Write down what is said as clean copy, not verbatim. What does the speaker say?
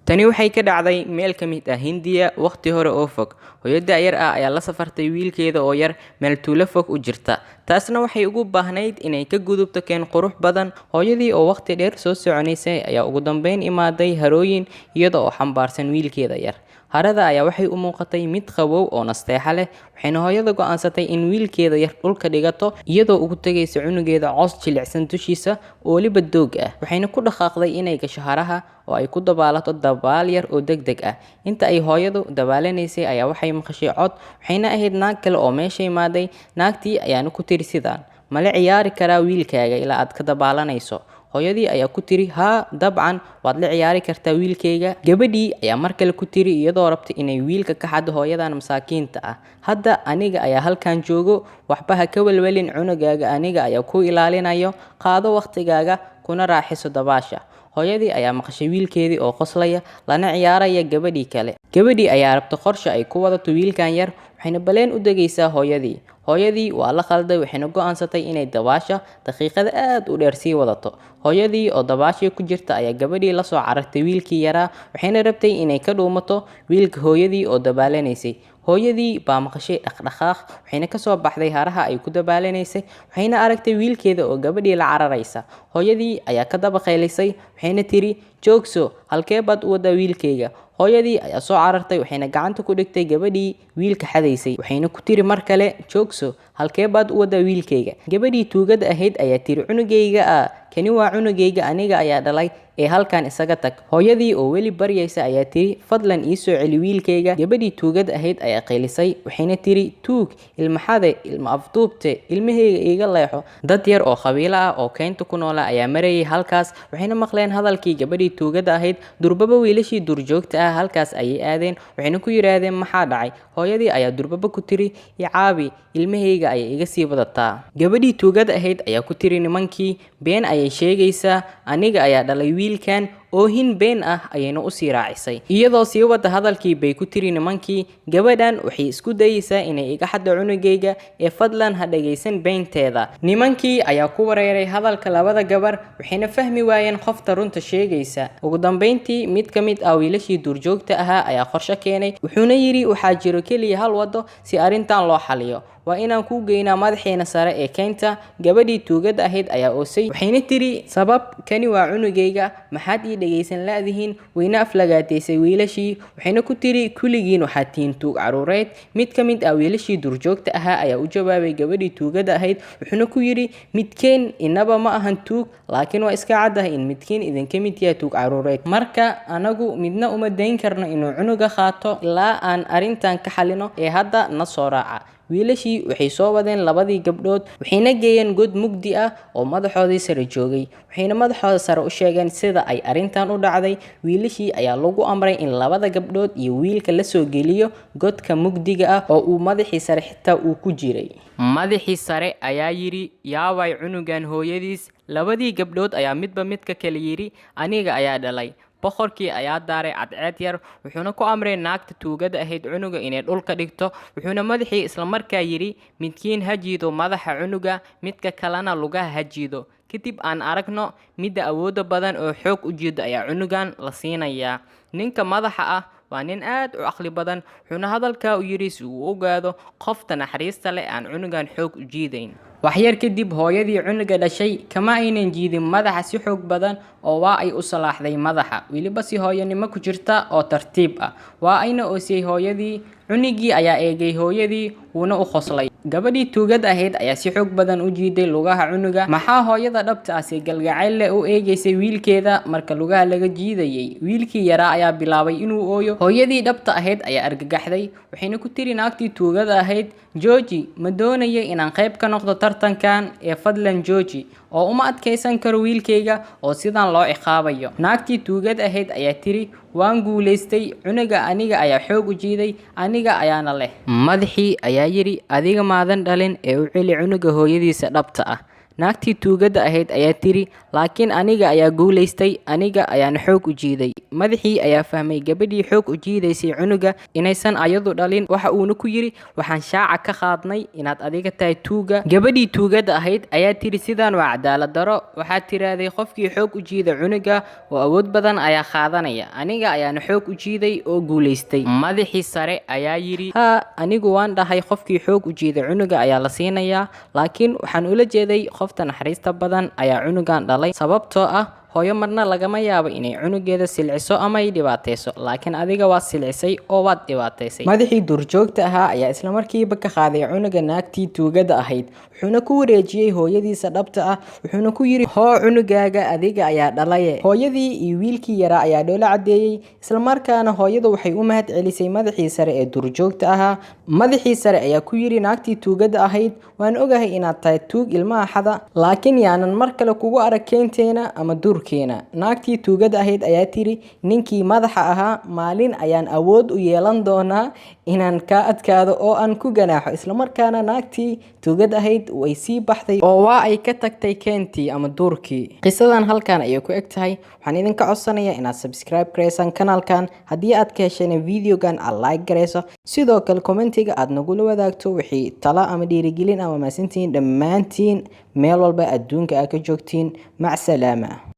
Tani waxay ka dhacday meel ka mid ah Hindiya waqti hore oo fog. Hooyada yar ah ayaa la safartay wiilkeeda oo yar meel tuulo fog u jirta. Taasna waxay ugu baahnayd inay ka gudubto keen qurux badan. Hooyadii oo waqti dheer soo soconaysay ayaa ugu dambeyn imaaday harooyin iyada oo xambaarsan wiilkeeda yar. Harada ayaa waxay u muuqatay mid qabow oo nasteexa leh, waxayna hooyada go'aansatay in wiilkeeda yar dhulka dhigato iyadoo ugu tagaysa cunugeeda coos jilicsan dushiisa oo waliba doog ah. Waxayna ku dhaqaaqday inay gasho haraha oo ay ku dabaalato dabaal yar oo degdeg ah. Inta ay hooyadu dabaalaneysay ayaa waxay maqashay cod, waxayna ahayd naag kale oo meesha imaaday. Naagtii ayaana ku tiri sidaan: "Ma la ciyaari karaa wiilkaaga ilaa aad ka dabaalanayso?" Hooyadii ayaa ku tiri: "Haa, dabcan waad la ciyaari kartaa wiilkayga." Gabadhii ayaa mar kale ku tiri iyadoo rabta inay wiilka ka xado hooyadan masaakiinta ah: "Hadda aniga ayaa halkan joogo, waxba ha ka walwalin, cunugaaga aniga ayaa ku ilaalinayo. Qaado waqtigaaga kuna raaxayso dabaasha." Hooyadii ayaa maqashay wiilkeedii oo qoslaya lana ciyaaraya gabadhii kale. Gabadhii ayaa rabta qorshe ay ku wadato wiilkan yar, waxayna baleen u degaysaa hooyadii. Hooyadii waa la khalday, waxayna go'aansatay inay dabaasha daqiiqada aad u dheer sii wadato. Hooyadii oo dabaasha ku jirta ayaa gabadhii la soo carartay wiilkii yaraa, waxayna rabtay inay ka dhuumato wiilka hooyadii oo dabaalaneysay. Hooyadii baa maqashay dhaqdhaqaaq, waxayna ka soo baxday haraha ay ku dabaalaneysay, waxayna aragtay wiilkeeda oo gabadhii la cararaysa. Hooyadii ayaa ka daba qaylisay, waxayna tiri: "Joogso, halkee baad u wadaa wiilkayga?" Hooyadii ayaa soo carartay, waxayna gacanta ku dhigtay gabadhii wiilka xadaysay, waxayna ku tiri mar kale: "Joogso, halkee baad u wadaa wiilkayga?" Gabadhii tuugada ahayd ayaa tiri: "Cunugayga kani waa cunugayga, aniga ayaa dhalay ee halkan isaga tag." Hooyadii oo weli baryaysa ayaa tiri: "Fadlan ii soo celi wiilkayga." Gabadhii tuugada ahayd ayaa qaylisay, waxayna tiri: "Tuug, ilma xade, ilma afduubte, ilmahayga iiga leexo." Dad yar oo qabiilo ah oo keynta ku noolaa ayaa marayay halkaas, waxayna maqleen hadalkii gabadhii tuugada ahayd. Durbaba wiilashii duurjoogta ah halkaas ayay aadeen, waxayna ku yiraahdeen: "Maxaa dhacay?" Hooyadii ayaa durbaba ku tiri: "I caabi, ilmahayga ayay iga sii wadataa." Gabadhii tuugada ahayd ayaa ku tiri nimankii: "Been ayay sheegaysaa, aniga ayaa dhalay wiilkan." Oohin been ah ayayna u sii raacisay. Iyadoo sii wada hadalkii bay ku tiri nimankii: "Gabadhan waxay isku dayaysaa inay iga xado cunugayga ee fadlan ha dhagaysan beenteeda." Nimankii ayaa ku wareeray hadalka labada gabar, waxayna fahmi waayeen qofta runta sheegaysa. Ugu dambeyntii mid ka mid ah wiilashii duurjoogta ahaa ayaa qorshe keenay, wuxuuna yiri: "Waxaa jiro keliya hal wado si arrintan loo xaliyo. Waa inaan ku geynaa madaxeena sare ee keynta." Gabadhii tuugada ahayd ayaa oosay, waxayna tiri: "Sabab, kani waa cunugayga, maxaad ii dhagaysan laadihiin?" Wayna aflagaataysay wiilashii, waxayna ku tiri: "Kulligiin waxaad tihiin tuug caruureed." Mid ka mid ah wiilashii duurjoogta ahaa ayaa u jawaabay gabadhii tuugada ahayd, wuxuuna ku yiri: "Midkeen inaba ma ahan tuug, laakiin waa iska caddahay in midkeen idinka mid yahay tuug caruureed. Marka anagu midna uma dayn karno inuu cunuga qaato ilaa aan arrintan ka xalino, ee hadda na soo raaca." Wiilashii waxay soo wadeen labadii gabdhood, waxayna geeyeen god mugdi ah oo madaxoodii sare joogay, waxayna madaxooda sare u sheegeen sida ay arrintan u dhacday. Wiilashii ayaa lagu amray in labada gabdhood iyo wiilka la soo geliyo godka mugdiga ah oo uu madaxii sare xitaa uu ku jiray. Madaxii sare ayaa yiri: "Yaaway cunugan hooyadiis." Labadii gabdhood ayaa midba midka kale yiri: "Aniga ayaa dhalay." Boqorkii ayaa daaray cadceed yar, wuxuuna ku amray naagta tuugada ahayd cunuga inay dhulka dhigto, wuxuuna madaxii isla markaa yiri: "Midkiin ha jiido madaxa cunuga, midka kalena lugaha ha jiido. Kadib aan aragno midda awooda badan oo xoog u jiido ayaa cunugan la siinayaa." Ninka madaxa ah waa nin aad u caqli badan, wuxuuna hadalka u yiri si uu u ogaado qofta naxariista leh aan cunugan xoog u jiidayn. Waxyar kadib hooyadii cunuga dhashay kama aynan jiidin madaxa si xoog badan oo waa ay u salaaxday madaxa, weliba si hooyanimo ku jirta oo tartiib ah. Waa ayna oosiyay hooyadii. Cunugii ayaa eegay hooyadii, wuuna u qoslay. Gabadhii tuugada ahayd ayaa si xoog badan u jiiday lugaha cunuga. Maxaa hooyada dhabta ah si galgacayl leh u eegaysay wiilkeeda marka lugaha laga jiidayay? Wiilkii yaraa ayaa bilaabay inuu ooyo. Hooyadii dhabta ahayd ayaa argagaxday, waxayna ku tiri naagtii tuugada ahayd: "Jooji, ma doonayo inaan qayb ka noqdo tartankan, ee fadlan jooji, oo uma adkaysan karo wiilkayga oo sidan loo ciqaabayo." Naagtii tuugada ahayd ayaa tiri: "Waan guulaystay, cunuga aniga ayaa xoog u jiiday, aniga ayaana leh." Madaxii ayaa yiri: "Adiga maadan dhalin ee u celi cunuga hooyadiisa dhabta ah." naagtii tuugada ahayd ayaa tiri, laakiin aniga ayaa guulaystay, aniga ayaana xoog u jiiday. Madaxii ayaa fahmay gabadhii xoog u jiidaysay cunuga inaysan ayadu dhalin. Waxa uuna ku yiri, waxaan shaaca ka qaadnay inaad adiga tahay tuuga. Gabadhii tuugada ahayd ayaa tiri, sidaan waa cadaalad daro. Waxaad tiraaday qofkii xoog u jiida cunuga oo awood badan ayaa qaadanaya, aniga ayaana xoog u jiiday oo guulaystay. Madaxii sare ayaa yiri, anigu waan dhahay qofkii xoog u jiida cunuga ayaa la siinayaa, laakiin waxaan ula jeeday qofta naxariista badan ayaa cunugan dhalay, sababtoo ah hooyo marna lagama yaabo inay cunugeeda silciso ama ay dhibaatayso, laakiin adiga waa silcisay oo waad dhibaataysay. Madaxii duurjoogta ahaa ayaa isla markiiba ka qaaday cunuga naagtii tuugada ahayd, wuxuuna ku wareejiyay hooyadiisa dhabta ah, wuxuuna ku yiri, hoo cunugaaga adiga ayaa dhalaye. Hooyadii iyo wiilkii yaraa ayaa dhoola cadeeyay, isla markaana hooyadu waxay u mahad celisay madaxii sare ee duurjoogta ahaa. Madaxii sare ayaa ku yiri naagtii tuugada ahayd, waan ogahay inaad tahay tuug ilmaha xada, laakiin yaanan mar kale kugu arag keenteena ama duurkeena. Naagtii tuugada ahayd ayaa tiri, ninkii madaxa ahaa, maalin ayaan awood u yeelan doonaa inaan ka adkaado oo aan ku ganaaxo. Isla markaana naagtii tuugada ahayd way sii baxday oo waa ay ka tagtay keentii ama duurkii. Qisadan halkan ayay ku eg tahay. Waxaan idinka codsanayaa inaad subscribe gareysaan kanaalkan, haddii aad ka hesheen videogan aad like gareyso, sidoo kale commentiga aad nagula wadaagto wixii tala ama dhiirigelin ama maasantiin dhammaantiin meel walba adduunka aad ka joogtiin. Mac salaama.